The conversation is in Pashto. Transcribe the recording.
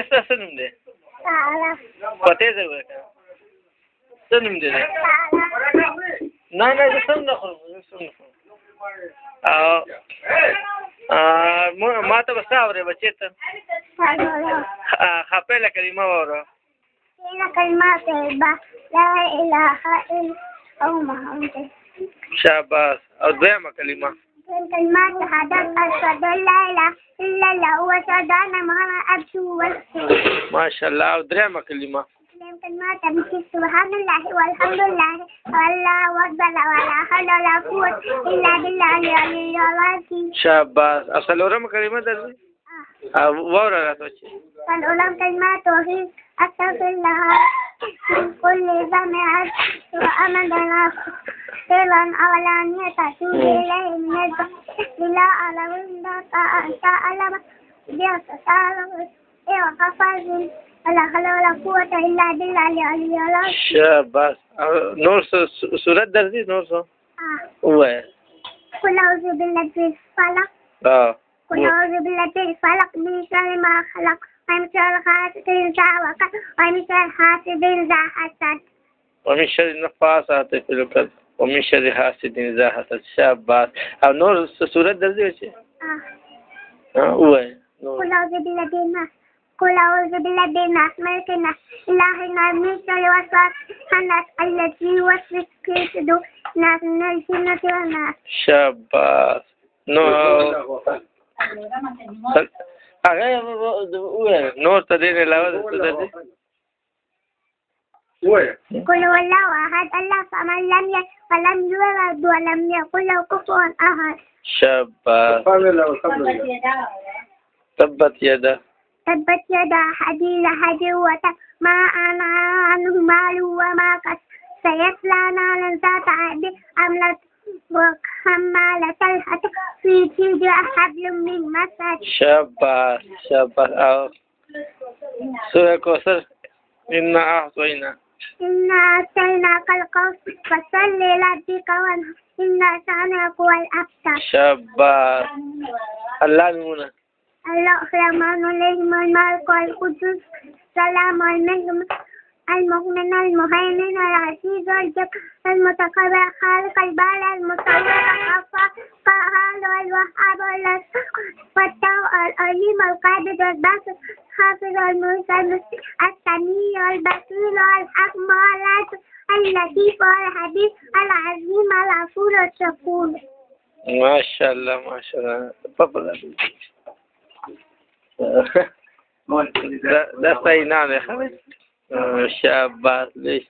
چې څه نوم دی پته زه ورکړم څه نوم دی نه زه سم نه خورم ما ته به څه اورې بچې ته خپله کلمه واوره کلمه طیبه لا اله الا او محمد شاباس او دویمه کلمه كلمات شهادات أشهد أن لا إله إلا الله وأشهد أن محمدا عبده ورسوله ما شاء الله او درېمه کلمه كلمات تمشي سبحان الله والحمد لله والله أكبر ولا حول ولا قوة إلا بالله العلي العظيم شاباس او څلورمه کلمه درځي واوره راته چې فالعلم كلمات توحيد أستغفر الله من كل ذنب وأمدنا سرا أولانية تشير إليه من الذنب لا أعلم إنك أنت أعلم بأس تعلم وحفظ ولا حول ولا قوة إلا بالله العلي العظيم شاباس نور سورت درځي نور څه ووایه قل أعوذ بالله من الفلق قل أعوذ بالله من الفلق من شر ما خلق ومن شر غاسق إذا وقب ومن شر حاسد إذا حسد ومن شر النفاثات في العقد ومن شر حاسد إذا حسد شاباس او نور سورت درځي چې ووایه قل أعوذ بالله من الناس قل أعوذ بالله من الناس ملك الناس إله الناس من شر الوسواس الناس الذي يوسوس في صدور الناس من الجنة والناس شاباس هغه ووایه نور ته دې نه علاوه څه درځي قل هو الله أحد الله صمد لم يلد ولم يولد ولم يكن له كفوا أحد شاباس تبت يدا أبي لهب وتب ما أغنى عنه ماله وما كسب سيصلى نارا ذات لهب حملة وحمالة الحطب في جيدها حبل من مسد شاباس سورة الكوثر إنا أعطيناك الكوثر فصل لربك وانحر إن شانئك هو الأبتر شاباس الله نمونه الرحمن الرحيم الملك القدوس السلام المؤمن المهيمن العزيز الجبار المتكبر خالق البارئ المصور الغفار القهار الوهاب الفتاح العليم القادر الباسط الحافظ المرسل السميع البصير الحكم اللطيف الحبيب العظيم الغفور الشكور ما شاء الله ده صحیح نه دی خبر شاباس ليش